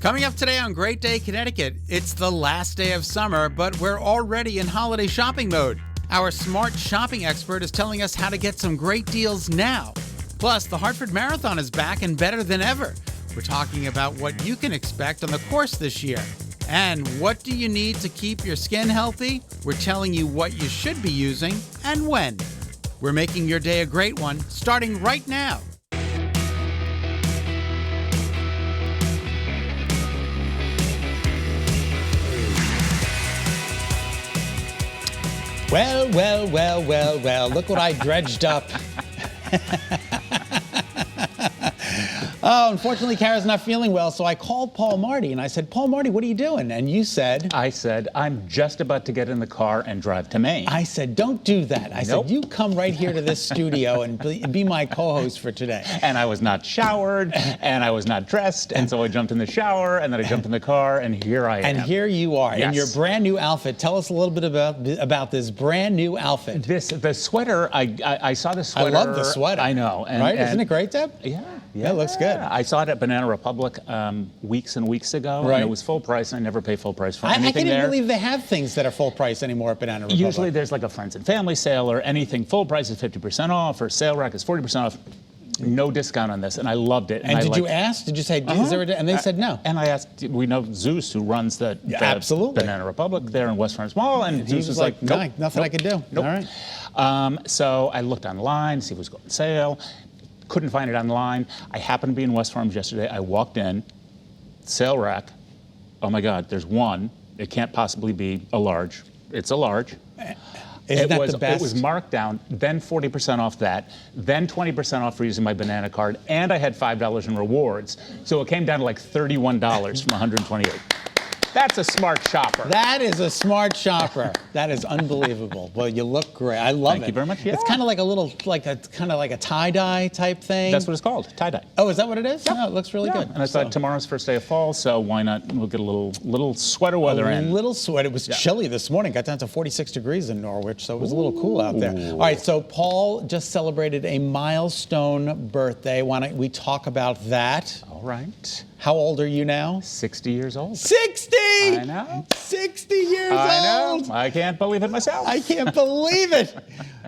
Coming up today on Great Day Connecticut, it's the last day of summer, but we're already in holiday shopping mode. Our smart shopping expert is telling us how to get some great deals now. Plus, the Hartford Marathon is back and better than ever. We're talking about what you can expect on the course this year. And what do you need to keep your skin healthy? We're telling you what you should be using and when. We're making your day a great one, starting right now. Well, look what I dredged up. Oh, unfortunately, Kara's not feeling well, so I called Paul Marte, and I said, Paul Marte, what are you doing? And you said... I said, I'm just about to get in the car and drive to Maine. I said, don't do that. I said, you come right here to this studio and be my co-host for today. And I was not showered, and I was not dressed, and so I jumped in the shower, and then I jumped in the car, and here I am. And here you are, yes. in your brand new outfit. Tell us a little bit about this brand new outfit. The sweater, I saw the sweater. I love the sweater. I know. Right? Isn't it great, Deb? Yeah. Yeah, it looks good. I saw it at Banana Republic weeks and weeks ago, right. And it was full price, and I never pay full price for anything I can't there. even believe they have things that are full price anymore at Banana Republic. Usually there's like a friends and family sale or anything full price is 50% off or sale rack is 40% off. No discount on this, and I loved it. And did you ask? Did you say, is there a, and they said no. And I asked, we know Zeus, who runs the absolutely. Banana Republic there in West Farms Mall, and Zeus was like, nope, nothing I could do. Nope. All right. So I looked online, see what was going on sale. Couldn't find it online. I happened to be in West Farms yesterday. I walked in, sale rack. Oh my God, there's one. It can't possibly be a large. It's a large. Isn't that the best? It was marked down, then 40% off that, then 20% off for using my Banana card, and I had $5 in rewards. So it came down to like $31 from $128. That's a smart shopper. That is a smart shopper. That is unbelievable. Well, you look great. I love it. Thank you very much. Yeah. It's kind of like a tie-dye type thing. That's what it's called, tie-dye. Oh, is that what it is? Yep. No, it looks really good. And I thought tomorrow's first day of fall, so why not? We'll get a little sweater weather in. A little sweat. It was chilly this morning. Got down to 46 degrees in Norwich, so it was a little cool out there. All right, so Paul just celebrated a milestone birthday. Why don't we talk about that? All right. How old are you now? 60 years old. 60! I know. 60 years old! I know. I can't believe it myself. I can't believe it.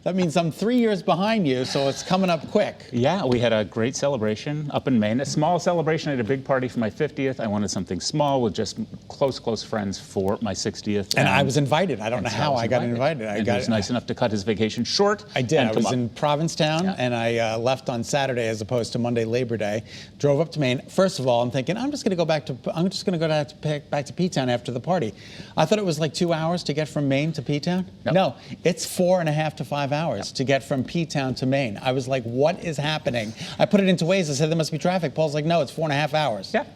That means I'm 3 years behind you, so it's coming up quick. Yeah, we had a great celebration up in Maine. A small celebration. I had a big party for my 50th. I wanted something small with just close friends for my 60th. And I was invited. I don't know how I got invited. He was nice enough to cut his vacation short. I did. I was in Provincetown, and I left on Saturday as opposed to Monday, Labor Day. Drove up to Maine. First of all, I'm thinking I'm just going to go back to P-Town after the party. I thought it was like 2 hours to get from Maine to P-Town. Nope. No, it's 4.5 to 5 hours to get from P-Town to Maine. I was like, what is happening? I put it into Waze. I said, there must be traffic. Paul's like, no, it's 4.5 hours. Yeah.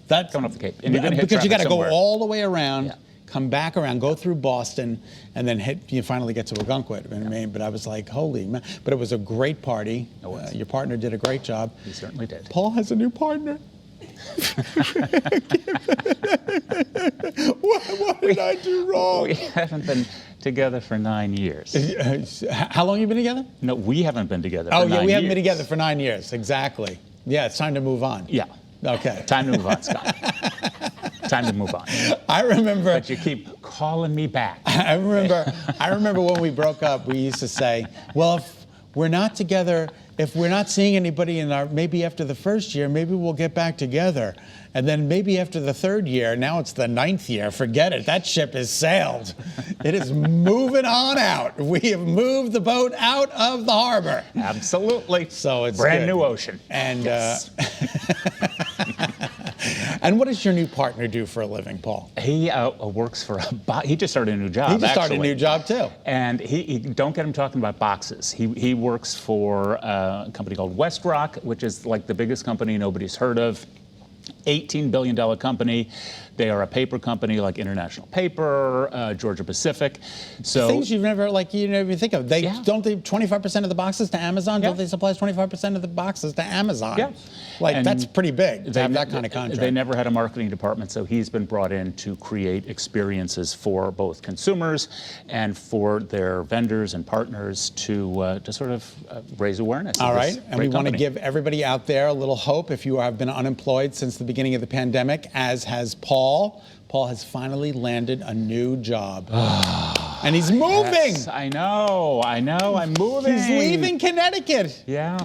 That's coming off the Cape. And you're gonna hit because you got to somewhere. go all the way around, come back around, go through Boston, and then you finally get to Algonquin in Maine. But I was like, holy man. But it was a great party. It was. Your partner did a great job. He certainly did. Paul has a new partner. What did I do wrong? We haven't been together for 9 years. How long have you been together? No, we haven't been together for 9 years. Oh, yeah, we haven't been together for 9 years. Exactly. Yeah, it's time to move on. Yeah. Okay. Time to move on, Scott. Time to move on. I remember. But you keep calling me back. I remember when we broke up, we used to say, well, if we're not together, if we're not seeing anybody maybe after the first year, maybe we'll get back together. And then maybe after the third year, now it's the 9th year, forget it. That ship has sailed. It is moving on out. We have moved the boat out of the harbor. Absolutely. So it's brand good. new ocean. And and what does your new partner do for a living, Paul? He works for he just started a new job. He just started a new job too. And he don't get him talking about boxes. He works for a company called West Rock, which is like the biggest company nobody's heard of. $18 billion company. They are a paper company like International Paper, Georgia Pacific. So things you never think of. Don't they 25% of the boxes to Amazon? Don't they supply 25% of the boxes to Amazon? Yeah. Like that's pretty big to have that kind of contract. They never had a marketing department, so he's been brought in to create experiences for both consumers and for their vendors and partners to sort of raise awareness. All right, and we want to give everybody out there a little hope. If you have been unemployed since the beginning of the pandemic, as has Paul. Paul has finally landed a new job. And he's moving. Yes, I know, I'm moving. He's leaving Connecticut. Yeah.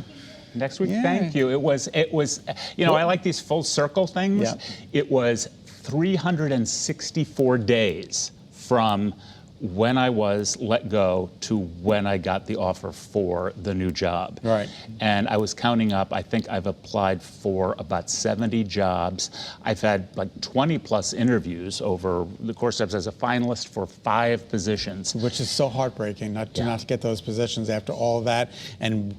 Next week, Yeah. thank you. It was, I like these full circle things. Yeah. It was 364 days from when I was let go to when I got the offer for the new job. Right. And I was counting up, I think I've applied for about 70 jobs. I've had like 20 plus interviews over the course of as a finalist for 5 positions. Which is so heartbreaking not to get those positions after all of that, and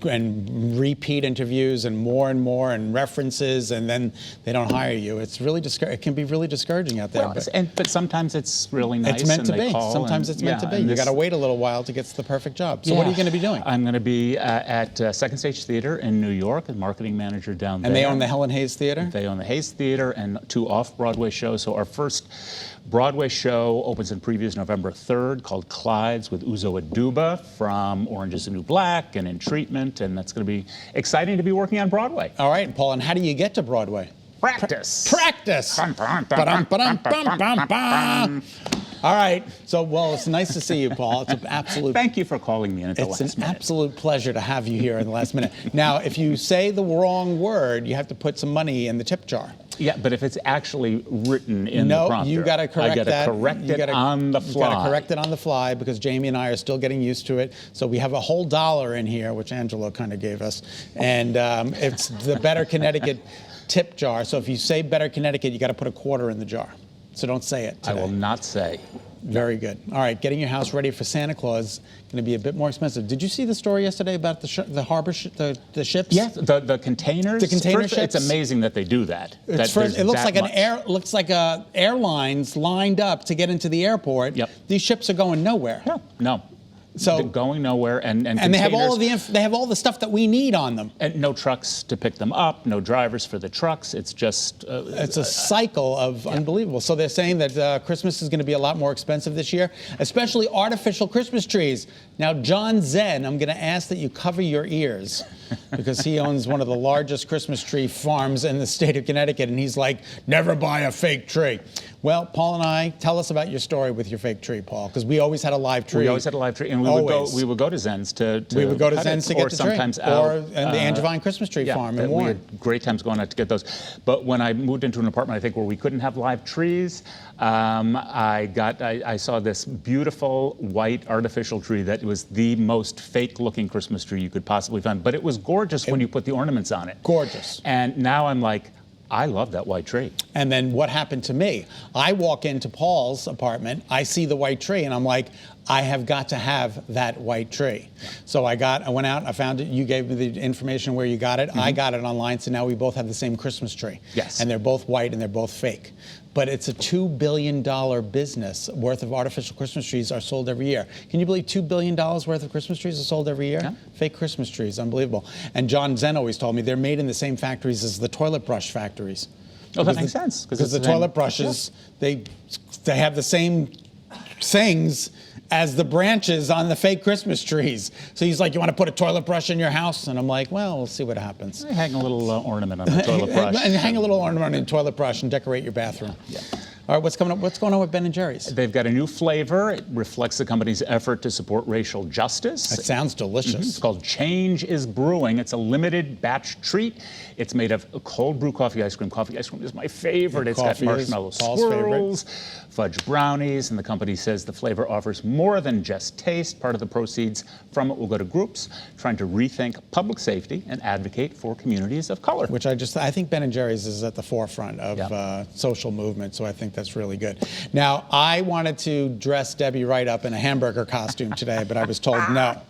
repeat interviews and more and references, and then they don't hire you. It's really it can be really discouraging out there. Well, but sometimes it's really nice. It's meant to and they be. call Sometimes it's meant to be. You got to wait a little while to get to the perfect job. So what are you going to be doing? I'm going to be at Second Stage Theater in New York, a marketing manager down there. And they own the Helen Hayes Theater? They own the Hayes Theater and 2 off-Broadway shows. So our first Broadway show opens in previews November 3rd, called Clydes, with Uzo Aduba from Orange is the New Black and In Treatment, and that's going to be exciting to be working on Broadway. All right, Paul, and how do you get to Broadway? Practice. Practice. Ba-dum-ba-dum-bum-bum-bum. All right. So, well, it's nice to see you, Paul. It's an absolute. Thank you for calling me in at the last minute. It's an absolute pleasure to have you here in the last minute. Now, if you say the wrong word, you have to put some money in the tip jar. Yeah, but if it's actually written in the prompter, you got to correct that. I got to correct it on the fly. You got to correct it on the fly because Jamie and I are still getting used to it. So we have a whole $1 in here, which Angelo kind of gave us, and it's the Better Connecticut tip jar. So if you say Better Connecticut, you got to put a $1 in the jar. So don't say it today. I will not say. Very good. All right, getting your house ready for Santa Claus going to be a bit more expensive. Did you see the story yesterday about the harbor the ships? Yes, the containers. The container First, ships. It's amazing that they do that. It looks like airlines lined up to get into the airport. Yep. These ships are going nowhere. No. So they're going nowhere, and they have all of they have all the stuff that we need on them. And no trucks to pick them up, no drivers for the trucks. It's just it's a cycle of unbelievable. So they're saying that Christmas is going to be a lot more expensive this year, especially artificial Christmas trees. Now, John Zen, I'm going to ask that you cover your ears because he owns one of the largest Christmas tree farms in the state of Connecticut, and he's like, never buy a fake tree. Well, Paul and I, tell us about your story with your fake tree, Paul, because we always had a live tree. We always had a live tree, and we would go to Zen's to we would go to Zen's to get the tree, sometimes or the Angevine Christmas tree farm in Warren. We had great times going out to get those. But when I moved into an apartment, I think where we couldn't have live trees, I saw this beautiful white artificial tree that was the most fake-looking Christmas tree you could possibly find. But it was gorgeous when you put the ornaments on it. Gorgeous. And now I'm like, I love that white tree. And then what happened to me? I walk into Paul's apartment, I see the white tree, and I'm like, I have got to have that white tree. So I went out, I found it, you gave me the information where you got it, I got it online, so now we both have the same Christmas tree. Yes. And they're both white and they're both fake. But it's a $2 billion business worth of artificial Christmas trees are sold every year. Can you believe $2 billion worth of Christmas trees are sold every year? Yeah. Fake Christmas trees, unbelievable. And John Zen always told me they're made in the same factories as the toilet brush factories. Oh, that makes sense. Because the toilet brushes, they have the same things as the branches on the fake Christmas trees. So he's like, you want to put a toilet brush in your house? And I'm like, well, we'll see what happens. Hang a little ornament on the toilet brush. And hang a little ornament on the toilet brush and decorate your bathroom. Yeah. All right, what's coming up? What's going on with Ben & Jerry's? They've got a new flavor. It reflects the company's effort to support racial justice. That sounds delicious. It's called Change is Brewing. It's a limited batch treat. It's made of cold brew coffee ice cream. Coffee ice cream is my favorite. It's got marshmallow swirls, fudge brownies, and the company says the flavor offers more than just taste. Part of the proceeds from it will go to groups trying to rethink public safety and advocate for communities of color. Which I think Ben & Jerry's is at the forefront of social movement, so I think that's really good. Now, I wanted to dress Debbie right up in a hamburger costume today, but I was told no.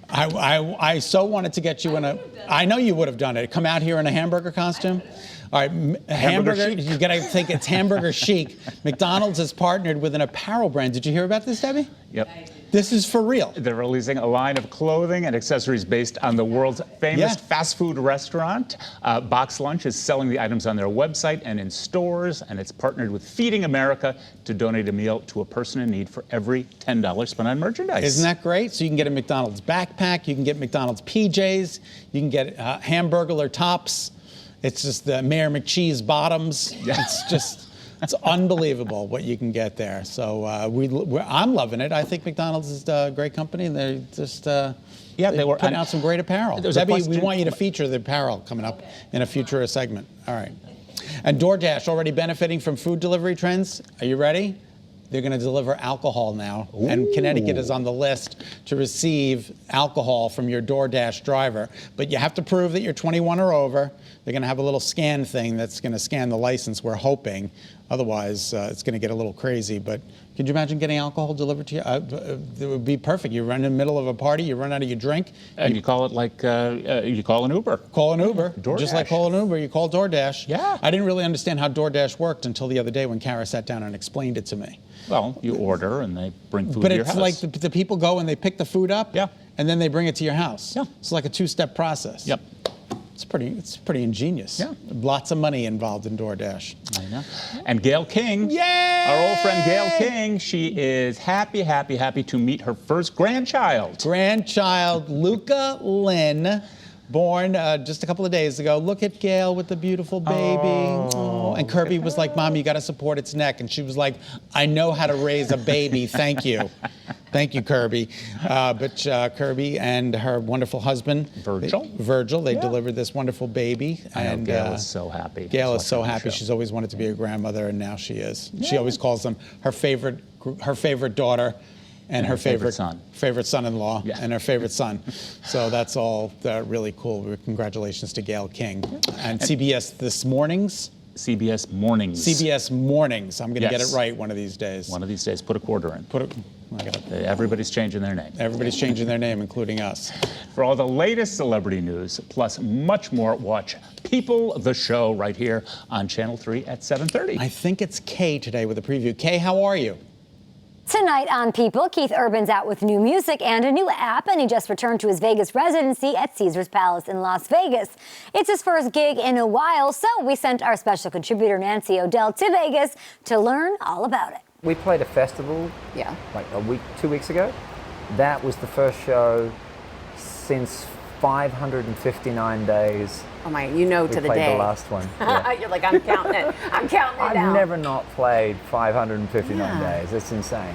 I so wanted to get you in a, I know you would have done it. Come out here in a hamburger costume. All right, hamburger you got to think it's hamburger chic. McDonald's has partnered with an apparel brand. Did you hear about this, Debbie? Yep. This is for real. They're releasing a line of clothing and accessories based on the world's famous fast food restaurant. Box Lunch is selling the items on their website and in stores, and it's partnered with Feeding America to donate a meal to a person in need for every $10 spent on merchandise. Isn't that great? So you can get a McDonald's backpack, you can get McDonald's PJs, you can get Hamburglar tops, It's just the Mayor McCheese bottoms. It's unbelievable what you can get there. So I'm loving it. I think McDonald's is a great company, and they're just they were putting out some great apparel. Debbie, we want you to feature the apparel coming up in a future segment. All right. And DoorDash already benefiting from food delivery trends. Are you ready? They're going to deliver alcohol now. Ooh. And Connecticut is on the list to receive alcohol from your DoorDash driver. But you have to prove that you're 21 or over. They're going to have a little scan thing that's going to scan the license, we're hoping. Otherwise, it's going to get a little crazy. But could you imagine getting alcohol delivered to you? It would be perfect. You run in the middle of a party, you run out of your drink. And you call it like, you call an Uber. Call an Uber. DoorDash. Just like call an Uber, you call DoorDash. Yeah. I didn't really understand how DoorDash worked until the other day when Kara sat down and explained it to me. Well, you order and they bring food to your house. But it's like the people go and they pick the food up, yeah, and then they bring it to your house. Yeah. It's like a two-step process. Yep. It's pretty ingenious. Yeah. Lots of money involved in DoorDash. I know. And Gayle King, yay! Our old friend Gayle King, she is happy to meet her first grandchild. Luca Lynn, born just a couple of days ago. Look at Gayle with the beautiful baby. Oh. And Kirby was like, Mom, you got to support its neck. And she was like, I know how to raise a baby. Thank you. Thank you, Kirby. But Kirby and her wonderful husband, Virgil, they delivered this wonderful baby. And Gayle is so happy. Gayle is so happy. She's always wanted to be a grandmother, and now she is. Yeah. She always calls them her favorite daughter. And her favorite son-in-law, and her favorite son. So that's all really cool. Congratulations to Gayle King. And CBS This Mornings. CBS Mornings. CBS Mornings. I'm going to get it right one of these days. One of these days. Put a quarter in. Everybody's changing their name. Everybody's changing their name, including us. For all the latest celebrity news, plus much more, watch People, the Show, right here on Channel 3 at 7:30. I think it's Kay today with a preview. Kay, how are you? Tonight on People, Keith Urban's out with new music and a new app, and he just returned to his Vegas residency at Caesars Palace in Las Vegas. It's his first gig in a while, so we sent our special contributor Nancy O'Dell to Vegas to learn all about it. We played a festival like 2 weeks ago. That was the first show since 559 days. Oh my, you know, to the day. We played the last one. Yeah. You're like, I'm counting it. I'm counting it down. I've never not played 559 days. It's insane.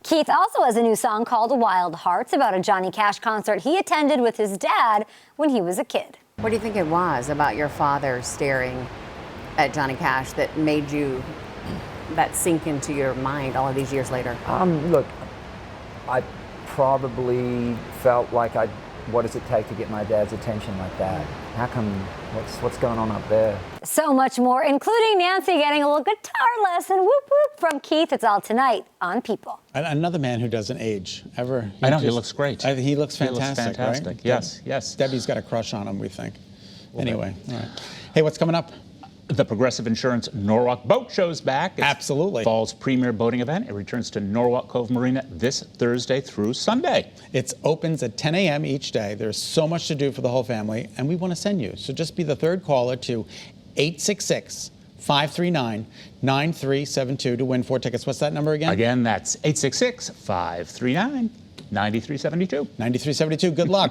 Keith also has a new song called Wild Hearts about a Johnny Cash concert he attended with his dad when he was a kid. What do you think it was about your father staring at Johnny Cash that made you that sink into your mind all of these years later? Look, I probably felt like what does it take to get my dad's attention like that? How come, what's going on up there? So much more, including Nancy getting a little guitar lesson, whoop whoop, from Keith. It's all tonight on People. Another man who doesn't age, ever. I know, he looks great. He looks fantastic, right? Yes. Debbie's got a crush on him, we think. Anyway, all right. Hey, what's coming up? The Progressive Insurance Norwalk Boat Show's back. It's Absolutely. Fall's premier boating event. It returns to Norwalk Cove Marina this Thursday through Sunday. It opens at 10 a.m. each day. There's so much to do for the whole family, and we want to send you. So just be the third caller to 866-539-9372 to win 4 tickets. What's that number again? Again, that's 866-539-9372. 9372. Good luck.